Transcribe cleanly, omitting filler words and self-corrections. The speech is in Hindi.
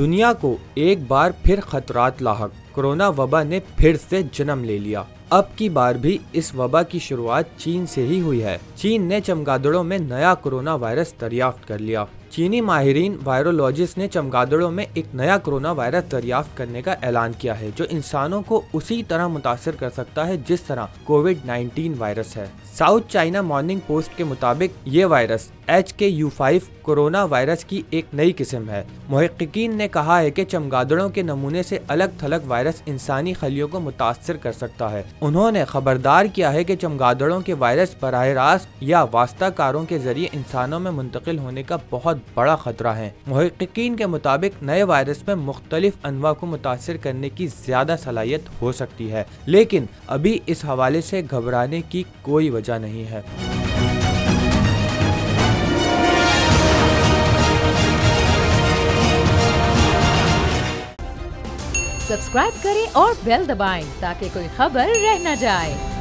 दुनिया को एक बार फिर खतरात लाहक कोरोना वबा ने फिर से जन्म ले लिया। अब की बार भी इस वबा की शुरुआत चीन से ही हुई है। चीन ने चमगादड़ों में नया कोरोना वायरस दरियाफ्त कर लिया। चीनी माहिरीन वायरोलॉजिस्ट ने चमगादड़ों में एक नया कोरोना वायरस दरियाफ्त करने का ऐलान किया है, जो इंसानों को उसी तरह मुतासिर कर सकता है जिस तरह कोविड-19 वायरस है। साउथ चाइना मॉर्निंग पोस्ट के मुताबिक ये वायरस HKU5 कोरोना वायरस की एक नई किस्म है। मुहक्किकीन ने कहा है कि चमगादड़ों के नमूने से अलग थलग वायरस इंसानी खलियों को मुतासिर कर सकता है। उन्होंने खबरदार किया है कि चमगादड़ों के वायरस बराह रास्त या वास्ताकारों के जरिए इंसानों में मुंतकिल होने का बहुत बड़ा खतरा है। मुहक्किकीन के मुताबिक नए वायरस में मुख्तलिफ अनवा को मुतासिर करने की ज्यादा सलाहियत हो सकती है, लेकिन अभी इस हवाले से घबराने की कोई वजह नहीं है। सब्सक्राइब करें और बेल दबाएं ताकि कोई खबर रह न जाए।